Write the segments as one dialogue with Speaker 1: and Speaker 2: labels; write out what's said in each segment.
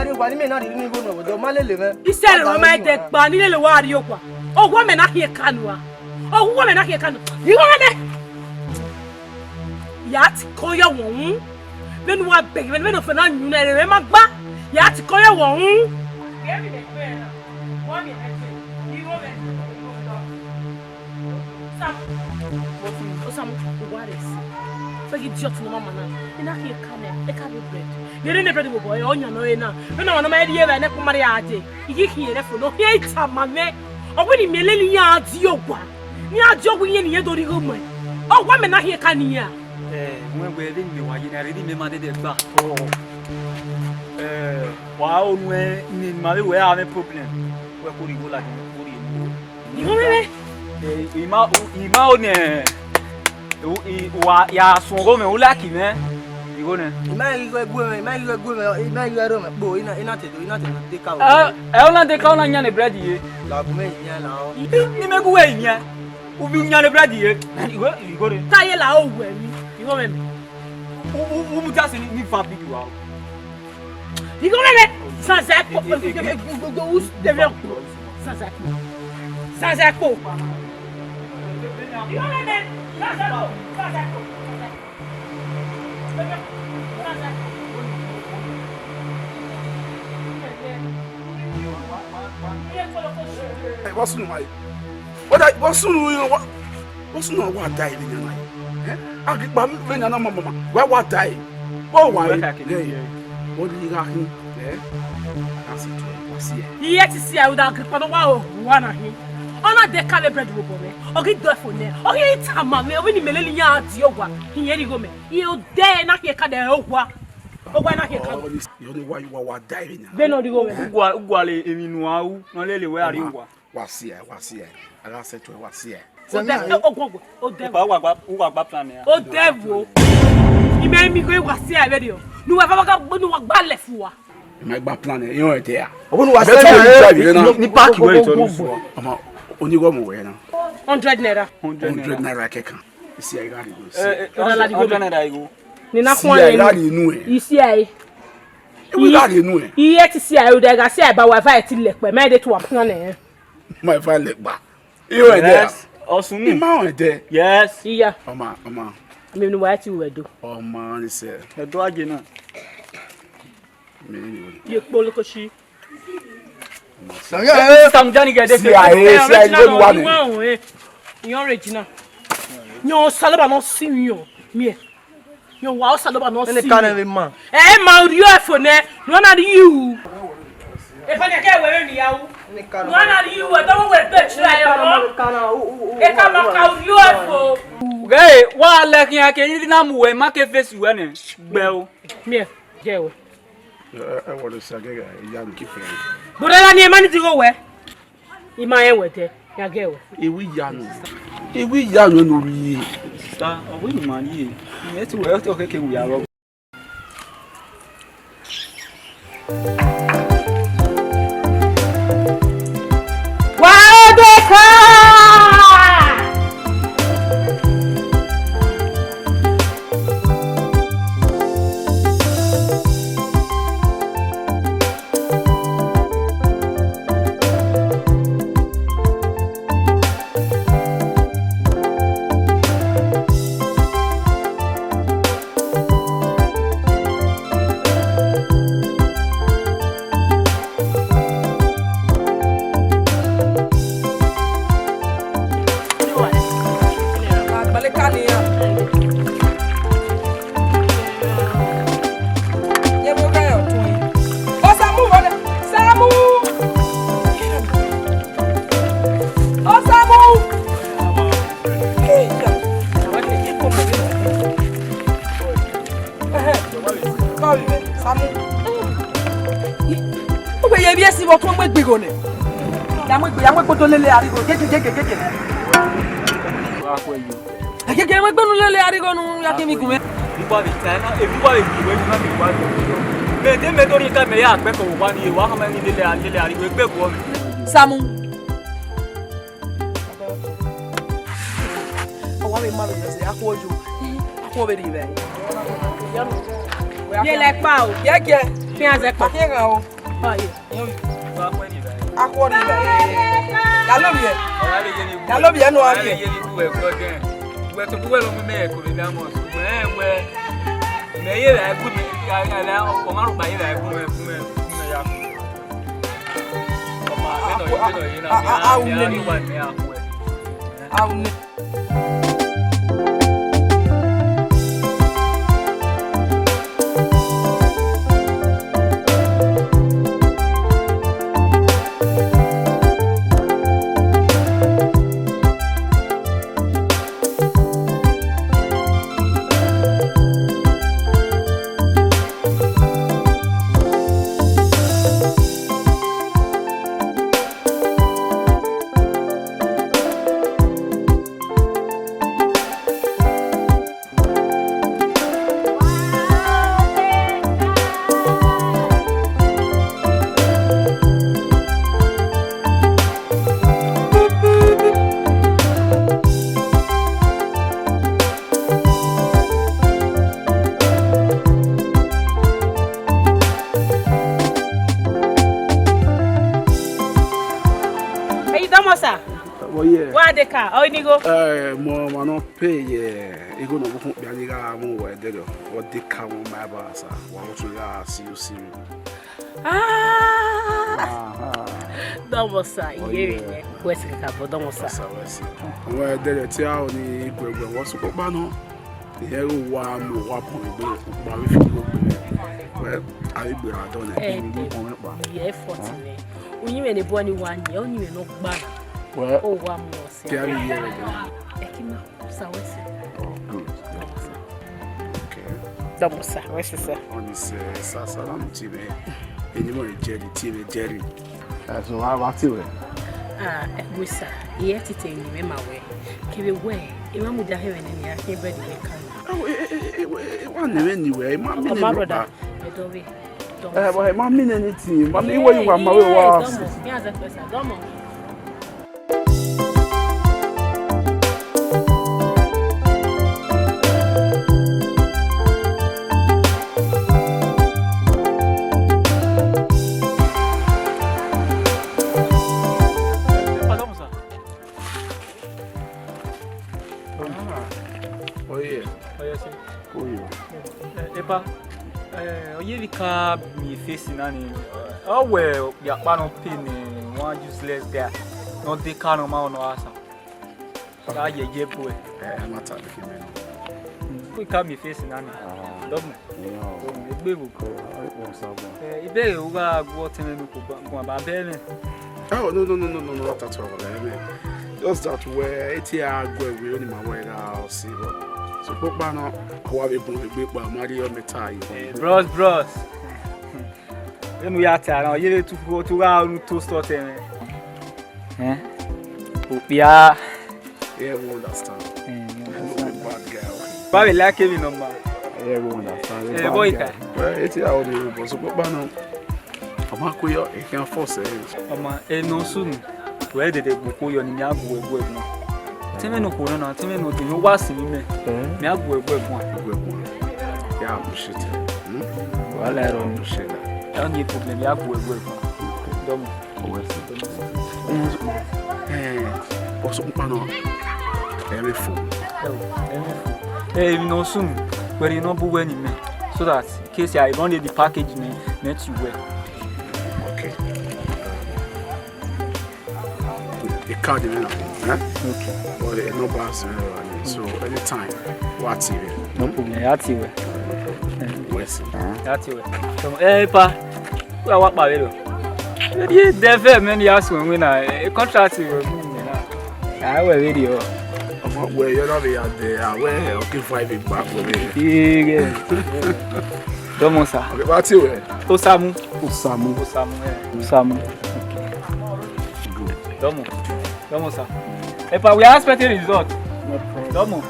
Speaker 1: wari kwa ni me na ni go no do malele me.
Speaker 2: Isere ro ma de gba ni le wari okwa. Ogwo me na hie kanu a. Ogwo me na hie kanu. Iwo me. Yat koyo won. Benu wa beg benu fe na nyu na re ma gba. Yat koyo won. Ge mi de pe na. Wo mi na se. Iwo me. Sam, what is? So you idiot no mama na. Ina hie kanu. E ka be bread. Yere ne bread boy onya no e na. Me na wana ma e die be ne komare ade. Igi hie re fo no hie tamame. Ogwini meleli ya adi ogwa. Ni adi ogwa yen ye dori go mo. Ogwa me na hie kanu ya.
Speaker 3: Mwen gwe de mi wa yina redi me ma de gba. Wa o nwe ni ma we we have problem. We ko rigo la ni ko ri.
Speaker 2: Iwo me.
Speaker 3: Ima o ne. Wa ya sun go me o la ki me. Igo ne.
Speaker 1: Ma igo egbu me, ma igo egbu me, ma igo ero me. Bo ina te de ka o.
Speaker 3: O na de ka o na nya ne bread ye.
Speaker 1: La bu me nya la o.
Speaker 3: Ni me gwe nya. U bi nya ne bread ye. Igo ne.
Speaker 2: Ta ye la o we mi. Iwo me.
Speaker 3: U mu ta se ni fa big wa.
Speaker 2: Igo me. Sans acco. Où devient sans acco. Sans acco. Igo me. Sans acco. Sans acco.
Speaker 4: What's no way? What's no what died in your life? I get my mama. What died? Oh, why? What did you got him?
Speaker 2: Yet to see I would have got one of him. Ona de ka bread wo bo me. Ogi do fo ne. Ogi tama me obi ni meleli ya ati ogwa. Hiye ri go me. Ye o de na ke ka de ogwa. Ogwa na ke ka.
Speaker 4: You know why you are diving.
Speaker 2: Be no ri go me.
Speaker 3: Ugwa le eminu awu na lele we ari ugwa.
Speaker 4: Wasi e. Ala se to wasi e.
Speaker 2: O de ogwo. O de.
Speaker 3: Pa ugwa gba plan ya.
Speaker 2: O devil. Ime mi go wasi e be dio. Nu wa fa nu wa gba le fu wa.
Speaker 4: My gba plan e yon e there.
Speaker 1: Obunu wa se
Speaker 3: Ni park we to so.
Speaker 4: Ama oni go mo we na.
Speaker 2: 100 naira.
Speaker 4: 100 naira kekan. Isi ai gari go.
Speaker 3: 100 naira igo.
Speaker 2: Ni na kwa le. Isi ai.
Speaker 4: E gari nu e.
Speaker 2: Iye ti si ai o de ga si ai ba wifi ti le pe me de to wa plan e.
Speaker 4: My fa le gba. Yon e there.
Speaker 3: Osun ni.
Speaker 4: Ma on e there.
Speaker 3: Yes.
Speaker 2: Iya.
Speaker 4: Oma.
Speaker 2: Me nu wa ti we do.
Speaker 4: Oma ni se.
Speaker 3: Edo aje na.
Speaker 2: Ye polo ko shi.
Speaker 3: Sam jani ge de
Speaker 4: Si ai lo wa ni.
Speaker 2: Yon Regina. Yon saloba no si yon. Mie. Yon wa saloba no si.
Speaker 1: Ene kana we man.
Speaker 2: Ma uri o fo ne. No na you. E fa ne ke we ni ya wu. No na you we don we pe chira yo. E ka ma ka uri o fo.
Speaker 3: Ge wa le kin ake ni na mu we ma ke face we ne. Gbe o.
Speaker 2: Mie. Je we.
Speaker 4: E wo le sa ge ya mi ki fe.
Speaker 2: Bora ni e ma ni ti go we. Ima e we te. Ya ge we.
Speaker 4: Ewi ya no ri.
Speaker 3: Sa o ni ma ni. Ni ti we o ke ke wu ya ro.
Speaker 1: Yamwe koto lele arigo keke.
Speaker 3: Wa ko yo.
Speaker 1: Keke we gbenu lele arigo nu ya kemi gun me.
Speaker 3: Ipa bi ta ebi wa ebi we na mi wa. Me de me tori ka me ya pe ko wa ni wa ha ma ni lele arigo e pe ko mi.
Speaker 1: Samu. Owa me ma be se akojo. Ako be di be.
Speaker 2: Ye le pa o.
Speaker 1: Keke.
Speaker 2: Fi an ze pa.
Speaker 1: Keke o.
Speaker 2: Bye.
Speaker 1: Akwani ba. Ya lo bi enu ake.
Speaker 3: We to go lo me ko le amo so we me ye la ku mi ala o ma ru ba ye la ku me ya ko ma no ye na mi wa me a ku e
Speaker 2: Wadeka, oh nigo.
Speaker 4: Mo no pay e go no go bi ani ga mo we de o de ka mo ma ba sa wa to ya see you.
Speaker 2: Domosa, ye wesi ka bo domosa.
Speaker 4: We de ti a o ni gbegbe wo so pa no. Ye wa mo wa po gbe ba we fi go gbe. We ai gbe ra don e ni mo me pa.
Speaker 2: Ye effort ni. Unyi me ne bo ni wan ye, unyi me no gba.
Speaker 4: Well,
Speaker 2: oh, one more.
Speaker 4: Carry here again.
Speaker 2: Oh,
Speaker 4: good. Okay.
Speaker 2: Domosa, where's the sir?
Speaker 4: On this Sasalam TV. Anymore Jerry. So how about you?
Speaker 2: Musa, yet it ain't me my way. Give away. Imam would have heaven and I can't ready.
Speaker 4: Oh, one anyway, my brother.
Speaker 2: Well,
Speaker 4: my minute, mommy, where you are, my was.
Speaker 2: Yes, a person, Domo.
Speaker 3: Oyevika me facing nani. Oh well, ya pano pin one useless guy. No de kano ma no asa. Ka ye boy.
Speaker 4: Mata de kimi.
Speaker 3: We can me facing nani. Domo. Yo. Egbebu ko. Ibe u ga go tenu ko ba be.
Speaker 4: Oh no, not at all. Just that where it here go we only my way now see what. So papa no how we big ba Mario metai.
Speaker 3: Bros. When we are now you to go to round to start Upia.
Speaker 4: Yeah, we understand. Bad girl.
Speaker 3: But we like him number.
Speaker 4: Yeah, we understand.
Speaker 3: Boy,
Speaker 4: it's here all the so papa no. Amakoyo e can force it.
Speaker 3: Ama e no soon. Where did they go your nya go no. Teme no ko no, teme no tin wa sin me. Me agbo egbo.
Speaker 4: Yeah, bullshit.
Speaker 3: Wala ero bullshit. Don't need problem ya agbo egbo. Domo.
Speaker 4: Also pano. Every fool.
Speaker 3: You know soon. Where you no bu when me. So that in case I run the package net you well.
Speaker 4: Okay. The card you know. Okay. Well, no pass so anytime. What's it?
Speaker 3: No problem. That's it.
Speaker 4: West.
Speaker 3: That's it. So pa. Well, what about you? You defer many years when I contract you. I will video.
Speaker 4: Where you're not there, where okay, 5 big back with it.
Speaker 3: Yeah. Domosa.
Speaker 4: Okay, what's it?
Speaker 3: Osamu.
Speaker 4: Good.
Speaker 3: Domosa. Epa, we are expecting result.
Speaker 4: No problem.
Speaker 3: Domo.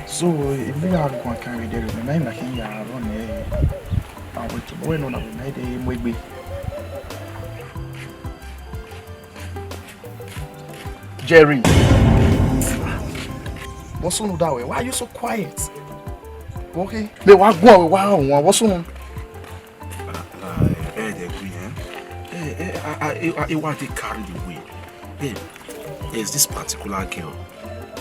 Speaker 5: So, if we are going to carry the name, I think you are on a way to win on a night, maybe. Jerry. What's on that way? Why are you so quiet? Okay. They walk go away. Wow. What's on?
Speaker 4: I want to carry the way. Hey, there's this particular girl.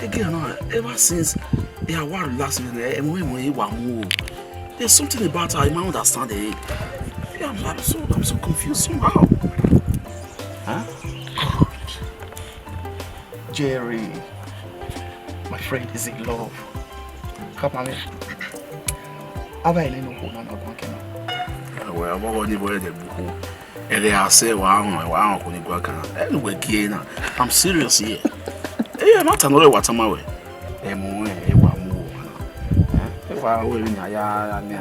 Speaker 4: Again, ever since they are one last minute, there's something about her I might understand it. Yeah, I'm so confused somehow. Huh?
Speaker 5: God. Jerry, my friend is in love. Come on, have I no one on a
Speaker 4: well, what was the word? I say, wow, anyway, I'm serious here. Hey, I'm not another what I'm away. I mean,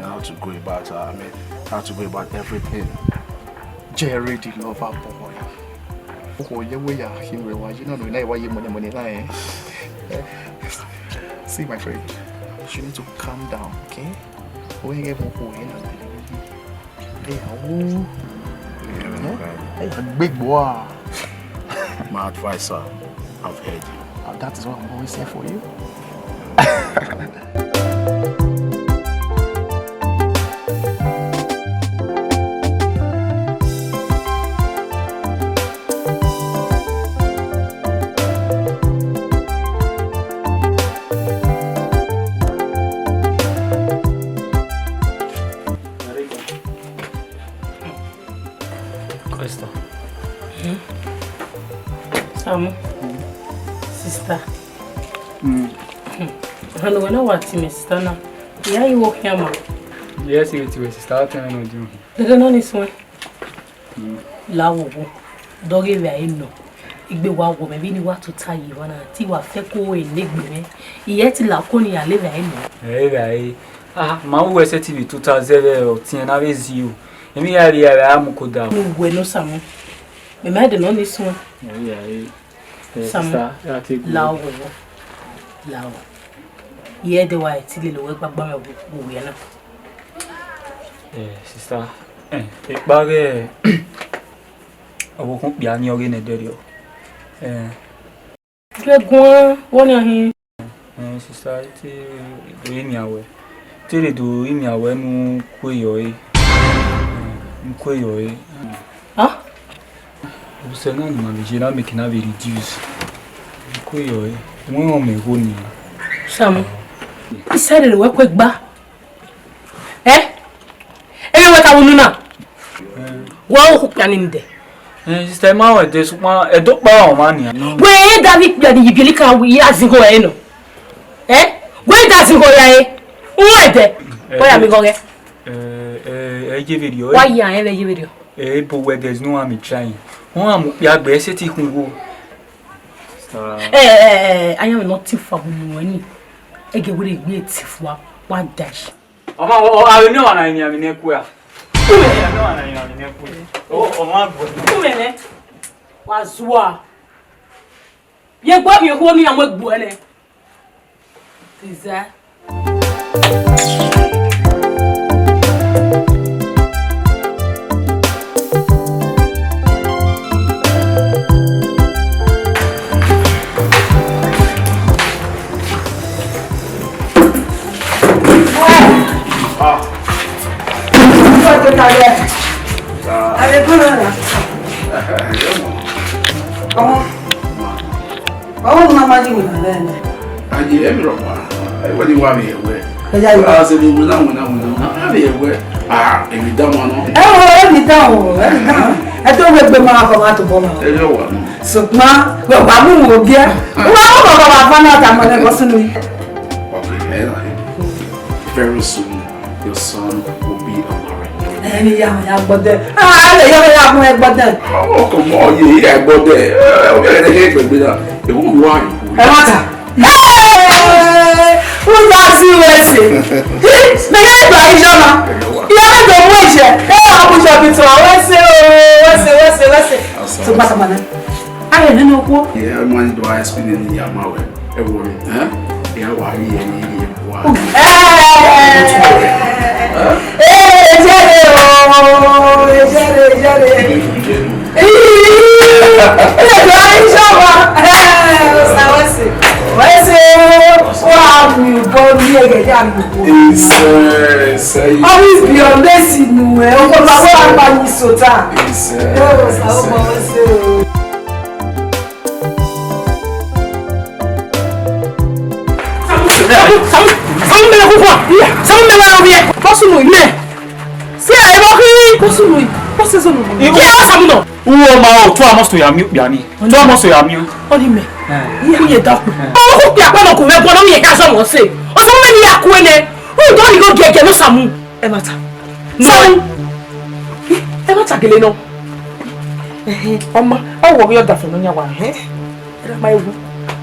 Speaker 4: how to go about how to go about everything.
Speaker 5: Jerry, the lover boy. Oh, you are him. You know, why you money. See, my friend, you need to calm down, okay? When you get big boy.
Speaker 4: My advisor, I've heard you.
Speaker 5: And that is what I'm always here for you.
Speaker 2: Sister. Hello, when I watch me, sister now. Yeah, you walk here, ma.
Speaker 3: Yes, it was starting on you.
Speaker 2: The girl on this one. Lawo, doggy very no. Igbe wa wo me bi ni wa to tie wana ti wa fe ko we legbe me. Iye ti la ko ni ale very no.
Speaker 3: Very. Ah, ma wo se TV 2000 tin na be zio. Emi ya ri ya am ko da.
Speaker 2: No we no samu. Me ma de no this one.
Speaker 3: Yeah.
Speaker 2: Lawo. Lawo. Iye de wa ti le lo we gbagba me wo we na.
Speaker 3: Sister. E pare owo kun bia ni ore ne derio.
Speaker 2: Gbegun won ni ahin.
Speaker 3: Sister ti do imi awe. Ti le do imi awe nu ku eyo e. Ku eyo e.
Speaker 2: Ah?
Speaker 3: Você não me gira me que na ver reduce. Ku eyo e. Mo me go ni.
Speaker 2: Sam. Isere le we ko gba. Ewe wata wonu na. Wa o ku piani nde.
Speaker 3: Sister ma we de sukma e do pa o ma ni.
Speaker 2: We David piani yibili kan wi azingo e no. We da azingo ya e. Nwa de. Ko ya mi go ge.
Speaker 3: Je video.
Speaker 2: Why ya e je video?
Speaker 3: But where there's no one me trying. Won am ya gbe se ti kun wo.
Speaker 2: I am not too far with money. I get what it gets for one dash.
Speaker 3: I will know I am in a queer. Oh, my God.
Speaker 2: Was what? You got your homie and work boiling. Is that?
Speaker 4: Very soon, your son will be a married. Oh, come on, yeah, but it won't lie.
Speaker 2: Who's that seriously? The guy by Jama. You have to watch it. I'll push up into what's it? So, Batamana. I don't know who.
Speaker 4: Yeah, I'm going to ask me in the Yamawe. Everyone, huh? Yeah, why are you? Hey,
Speaker 1: Always be on this in the way. Oh, my God, so tired.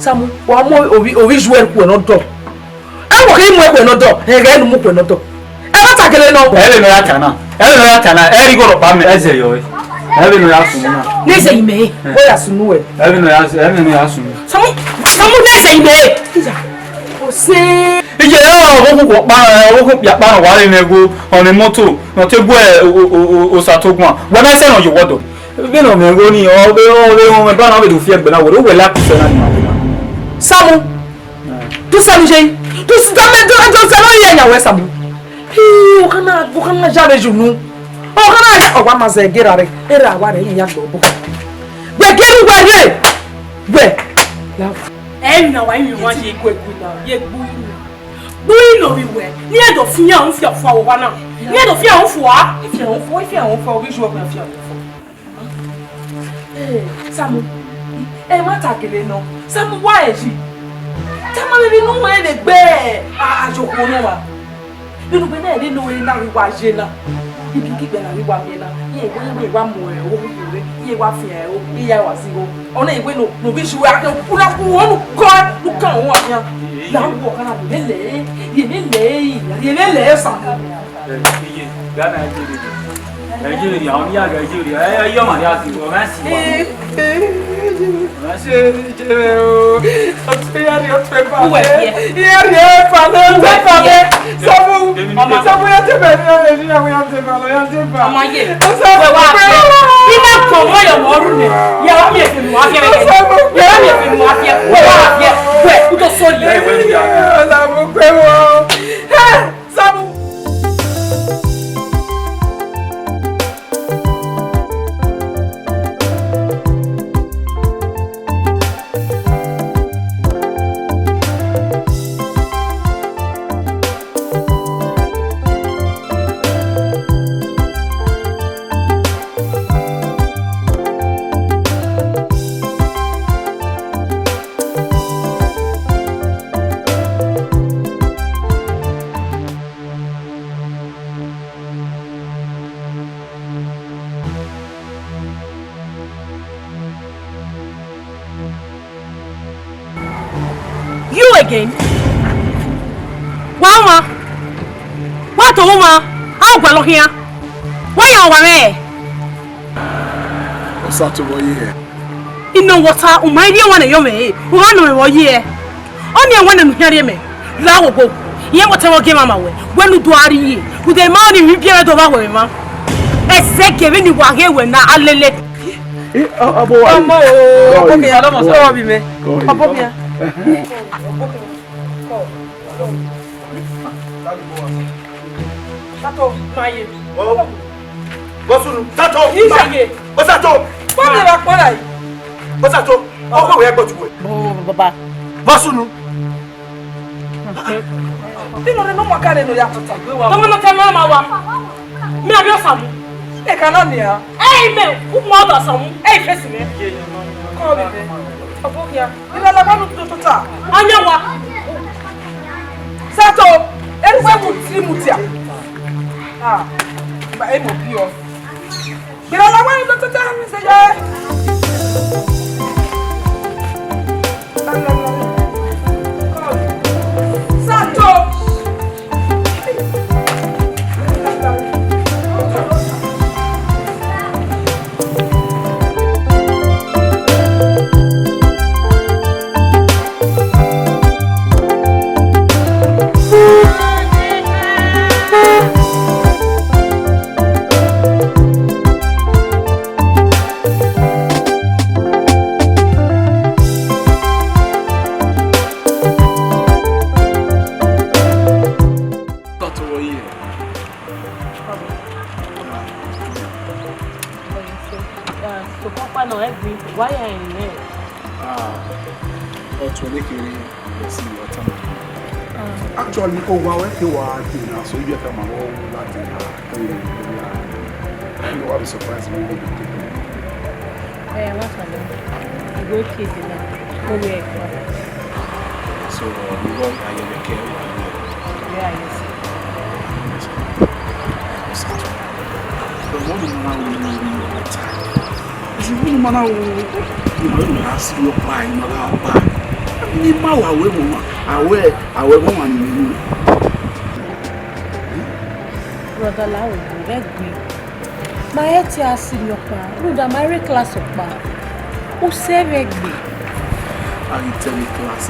Speaker 1: Samu, wa mo obi jouer ku no do. E wo ke mu e ku no do. E ga nu mu ku no do. E ma takele no.
Speaker 3: E le no ya kana. E ri go ro pa me eze yo. E be no ya sunu na.
Speaker 1: Ne se ime. Wo ya sunu e.
Speaker 3: E be no ya sunu.
Speaker 1: Samu ne se ime. O se.
Speaker 3: Ije yo wo ku ya pa wa le nego on moto. No te bu e o satogun a. Wa na se no yo wodo. Be no me go ni o be me ba na be do fi egbe na wo we la ku se na ni.
Speaker 1: Samu. Tu samu j'ai. Tu jamais de salon y a Samu. Hi, o kana jamais jounu. O kana o wa ma ze gerare. Era wa re ya do bo. Be geru wa re. Be. La.
Speaker 2: Na wa yin wa je ku na. Ye gbu yin. Gbu yin no bi we. Ni e do fi an fi afo wa na. Ni e do fi an fo a. Fi an fo bi jo pa fi an fo.
Speaker 1: Samu. Ma takele no. Samu wa eji. Tama me bi nu we le gbe ajoko no wa. Nínú be na le lo ri na wi wa je na. Ibi gbe na wi wa mi na. Ye wa mo e o bi ye wa fi e o. Iya wa si o. Ona igbe no bi shiwe ake kula ku wonu ko lu kan won yan. La wo kana bi le. Ye le Samu.
Speaker 3: Iye Ghana Nigeria on ya Nigeria yo ma ya ti o ma si wa se je o o ya ri o pe pa Samu ya te be ni ya ọmọ ye we wa ni na ko mo yo mo ru ni ya wa mi e fi mu afia we wa afia we u to so ni Samu pe wo Samu.
Speaker 2: Again. Mama. What woman? How go here? Why you over there?
Speaker 4: What's that over here?
Speaker 2: In the water, my dear one, you may. Who are no over here? Only one and hear me. Law go. You whatever game my way. When you do are ye? With the money we get over with, ma. A second you were here when I let.
Speaker 1: Sato, maye.
Speaker 4: Bosunu, Sato.
Speaker 1: Isaye.
Speaker 4: O Sato.
Speaker 1: Ko me ba pa lai.
Speaker 4: O Sato. O ko we gbo tuwe.
Speaker 2: Baba.
Speaker 4: Bosunu.
Speaker 1: Ti no no makare no ya tota.
Speaker 2: Tomo no tema ma wa. Mi abi Samu.
Speaker 1: E kana ni ha.
Speaker 2: Me, ku mo do Samu. Face me.
Speaker 1: Ko bi be. Abokia. Ila la ba no tota.
Speaker 2: Anya wa.
Speaker 1: Sato, eruwe mu tiri mutia. Ba e mo bi o. Ila la ba no tota mi se je. Sato.
Speaker 2: So Papa no every why are you here?
Speaker 4: Actually, oh wow, so you come along you are surprised me.
Speaker 2: Hey, what's happening? You go kids in there.
Speaker 4: So you go I have a care.
Speaker 2: Yeah, yes.
Speaker 4: But what do you now is it really man you ask your buy no buy. Ni ma wa we mo awe mo wan ni.
Speaker 2: Brother Lawo, beg me. My head is serious. Brother, my class of pa. Who say beg me?
Speaker 4: Are you telling class?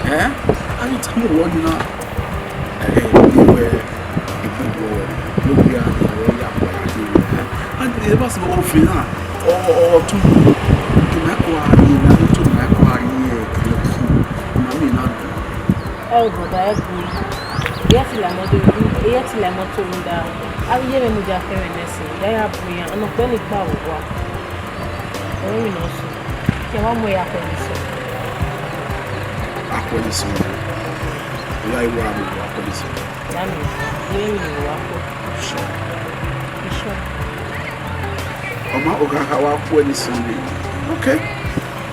Speaker 4: Eh? Are you telling me what now? And the boss of all fina or to
Speaker 2: Oh, brother, I agree. Yes, la moto, yes, la moto, Linda. I will hear me just hearing this. They are brilliant. I'm not going to power. Oh, you know, so. Okay, one way after this.
Speaker 4: After this, why you are after this?
Speaker 2: That means, you know, sure. Sure.
Speaker 4: Oma Ogaga wa for this Sunday. Okay.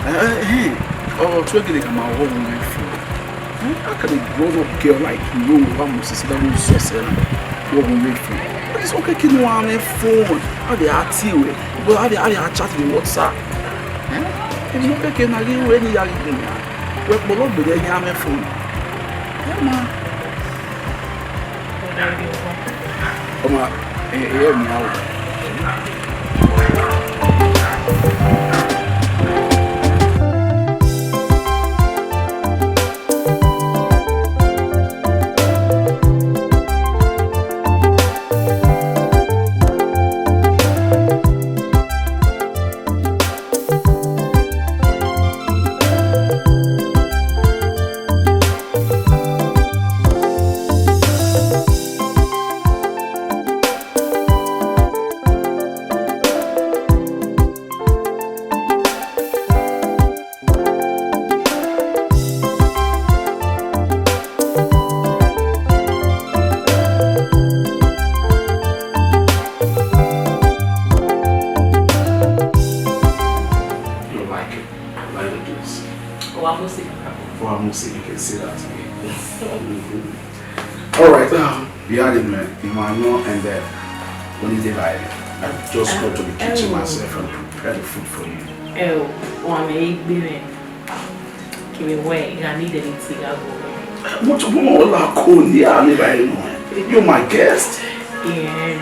Speaker 4: Hey, oh, to get my home my food. How can a grown up girl like you almost sit down with yourself? What will make you? It's okay, can you have a phone? How they are tea with? But how they are chatting with WhatsApp? If you can I give you any young thing, work below with any other phone. Come on, hear me out. Emmanuel and when is the I just go to the kitchen myself and prepare the food for you.
Speaker 3: Oh, one egg baby. Give me away. I need anything. I go.
Speaker 4: Much more like you're my guest.
Speaker 3: Yeah.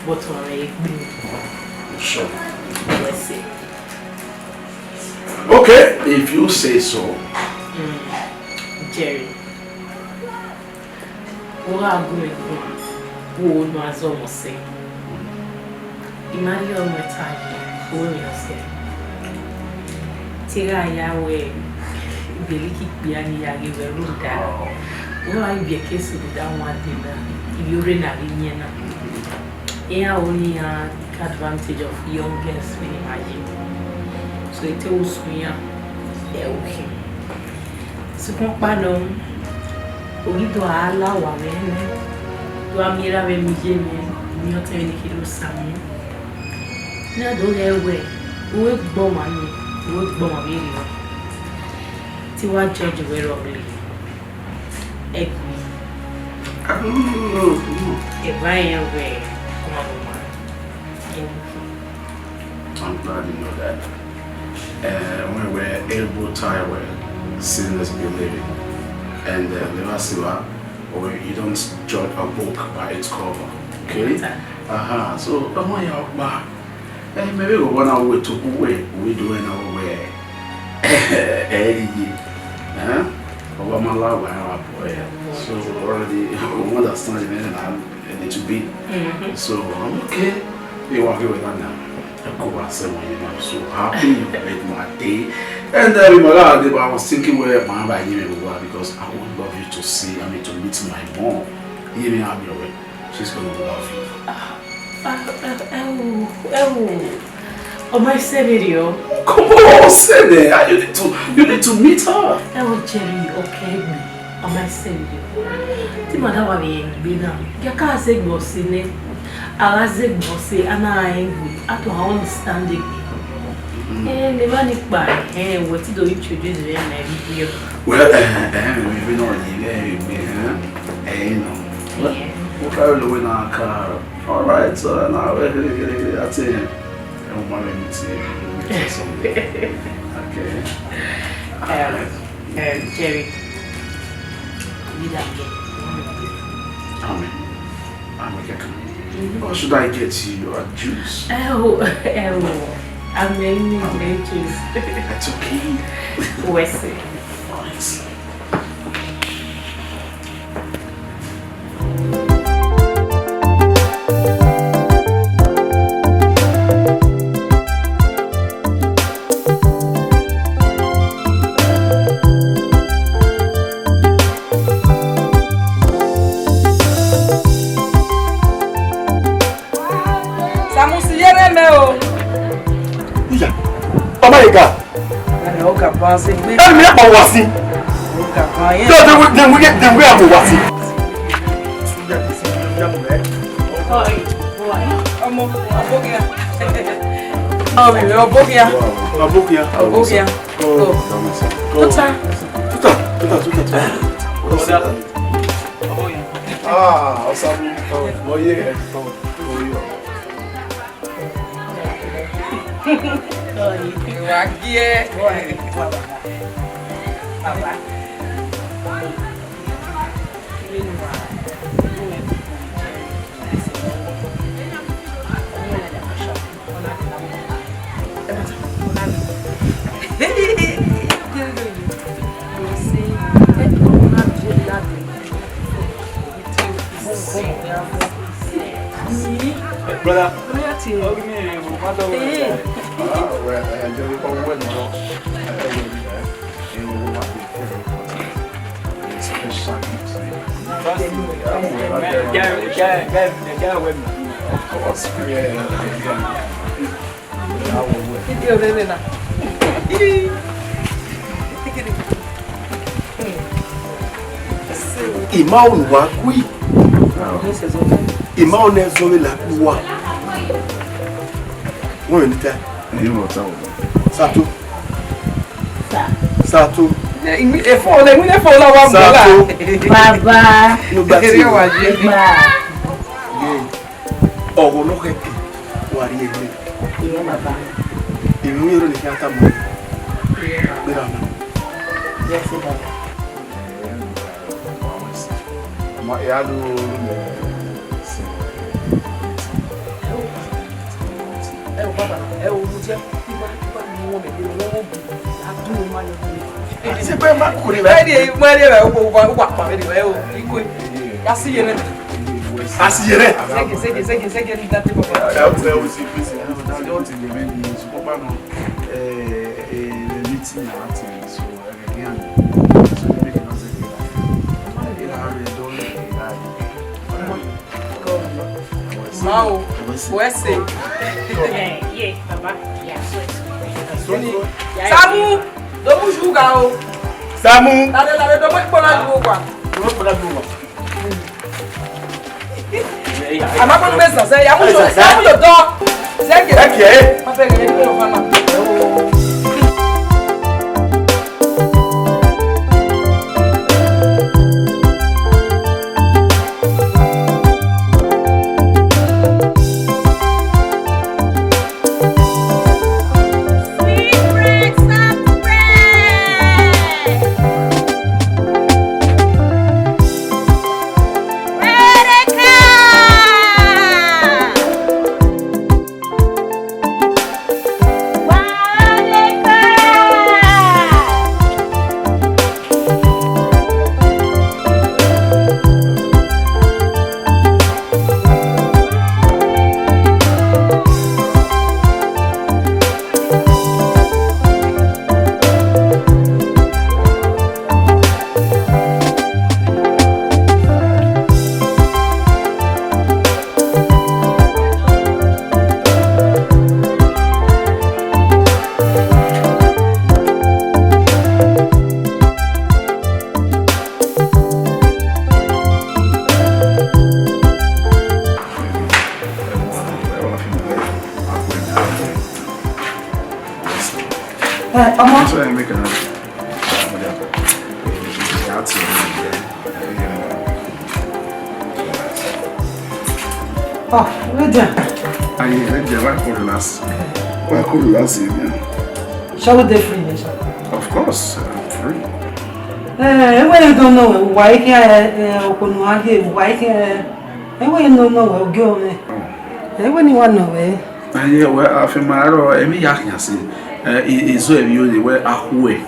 Speaker 3: What one egg baby?
Speaker 4: Sure.
Speaker 3: Let's see.
Speaker 4: Okay, if you say so.
Speaker 3: Jerry. What are you going to do? Who knows almost say? Emmanuel Mataji, who will say? Tira Yahweh, Beliki Biani Yagi, Veruda. Who are you be a case with that one dinner? If you're in a linear, here only an advantage of young girls when imagine. So it tells me, okay. So, Papa, Ogido ala wa mene do amira we mijeme ni o tele ki lo samu na do lewe we gbo ma ni we gbo ma bi ri ti wa judge we wrongly egwi e vai we kuma mama
Speaker 4: I'm glad you know that when we're able to well sinners believing. And never see what, or you don't judge a book by its cover. Okay? So, come on, you're back. Maybe we want our way to where we doing our way. Over my love, our boy. So, already, we understand it and it to be. So, I'm okay. You're working with that now. So happy you made my day. And I was thinking where my by because I would love you to see, to meet my mom. Even she's gonna love you.
Speaker 2: Oh, my video.
Speaker 4: Come on, say that. You need to meet her.
Speaker 2: Jerry, okay. Oh, my video. The mother was being now. You can't say gossip. I say gossip, and I to understanding. And the money by and what do you introduce them my video?
Speaker 4: Well, we've been on what are you doing in our car? All right, so now we're going I'm going to see you. Okay.
Speaker 2: Jerry. You don't get.
Speaker 4: I'm getting. Or should I get you a juice?
Speaker 2: I'm making juice.
Speaker 4: That's okay.
Speaker 2: Wesley.
Speaker 4: Nice.
Speaker 5: I'm not watching. Then we get the real watching. Brother, Imao Wakui. Imao Nezori la Kua. One time. You know Sato. Sato.
Speaker 3: Baba.
Speaker 5: Oh, no, what are you doing? You know, you can't come.
Speaker 3: Yes, Baba.
Speaker 1: Mau, Wesley.
Speaker 2: Yeah, Baba. Yeah,
Speaker 1: Samu, don't jogar.
Speaker 5: Samu.
Speaker 1: Nada, don't pôr na água. A máquina não pensa, é muito dó. Segue.
Speaker 5: Aqui.
Speaker 1: Vai pegar ele pelo fana.
Speaker 4: So I make an
Speaker 1: Oh, wait there.
Speaker 4: I why could relax in here?
Speaker 1: Shall we be free, Nisha?
Speaker 4: Of course, I'm free.
Speaker 1: When you don't know why can't open one here, why can't when you don't know where go me. When you want to know,
Speaker 4: Yeah, well, I feel my arrow, every yakin, is so you were a way.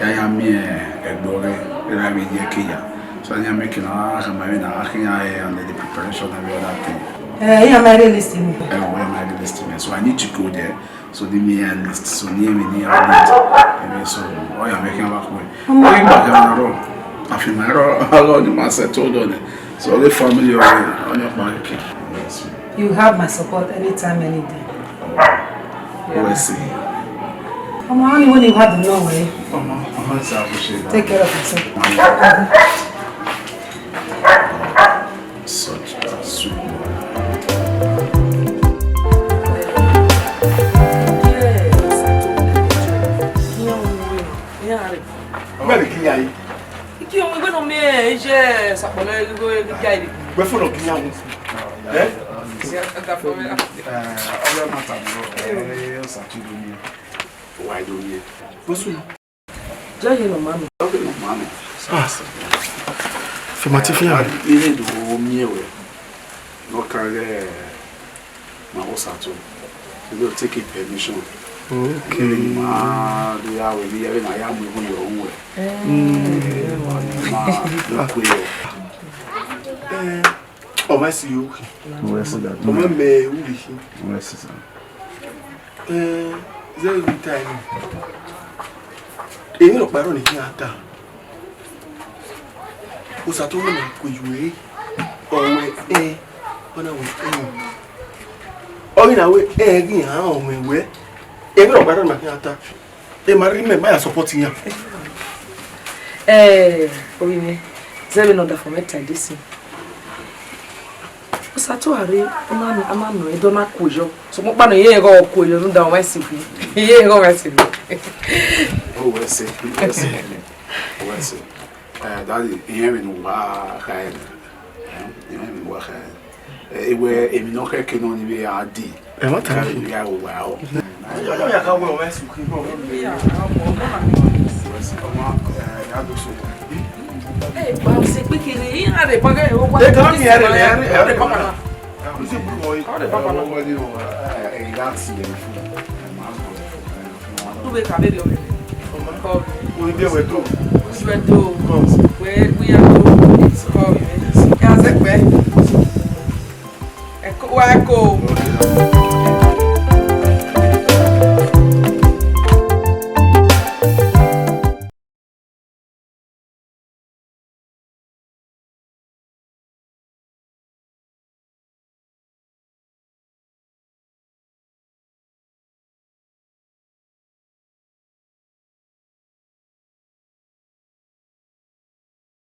Speaker 4: I am a glory, and I mean, Yakia. So I am making a marina, and the preparation of that thing.
Speaker 1: Yeah, my listening.
Speaker 4: Where my listening, so I need to go there. So the me list, so near me near it. So I am making a way. I feel my arrow, how long the master told on it. So the family on your market.
Speaker 1: You have my support anytime, any day.
Speaker 4: Let's see.
Speaker 1: I'm only when you had to know way. Take care of yourself.
Speaker 4: Such a sweet boy.
Speaker 5: Where the key?
Speaker 3: Kí ọmọ ẹgbẹ́ náà mi ẹ̀ ṣe ṣàpọ̀lọ́ ẹgbẹ́ gáìdì.
Speaker 5: Where for the key? Eh?
Speaker 4: Why don't you?
Speaker 5: What's it?
Speaker 1: Just you know, mommy.
Speaker 4: Okay, no, mommy.
Speaker 5: Affirmative.
Speaker 4: Ilé ìdòwò mi ẹ̀wẹ̀ lọ́kàrẹ́ máa wọ́ sàtò. Ilé ò take permission.
Speaker 5: Okay.
Speaker 4: Máa lè àwẹ̀ ní ẹ̀rẹ́ náà yá mú ìwé ìyọ̀hún ẹ̀. Máa lọ́pọ̀ ẹ̀.
Speaker 5: Oh, I see you.
Speaker 4: Where is that?
Speaker 5: Come on, me. Who is he?
Speaker 4: Where is that?
Speaker 5: Very good time. Èyí ló parọ́ ní kí á ta. Ó ṣàtúnwò ní kò ìwé ọ̀wẹ́ ọ̀nà wẹ̀ ọ̀rìn àwẹ̀ rí àwọn ọmọ ìwé. Èyí ló parọ́ ní kí á ta. Máa rí mẹ́ báyà support yẹn.
Speaker 1: Orí mi, zẹ́mi náà dàfọ̀ mẹ́ta dé sí. Sato are ama no e do na kojo so mo pa no ye go kojo no da wa si fi ye go wa si
Speaker 4: Oh, we see. Daddy, here we know wa kai. Here we wa kai. Ewe emi no ke ke no ni be adi.
Speaker 5: E ma ta
Speaker 4: ni ya wa o.
Speaker 5: Yo ya ka wo wa si ku bo.
Speaker 1: ya
Speaker 4: do so.
Speaker 1: ba se pe kire yin are pa ga o wa
Speaker 5: E ka mi are papa na. Ku se bu mo yi.
Speaker 1: Papa na
Speaker 4: Nobody o that's the
Speaker 1: tu be ka be ri o ko
Speaker 5: O ide we to.
Speaker 1: we do we are to it's called ya se pe e ko wa ko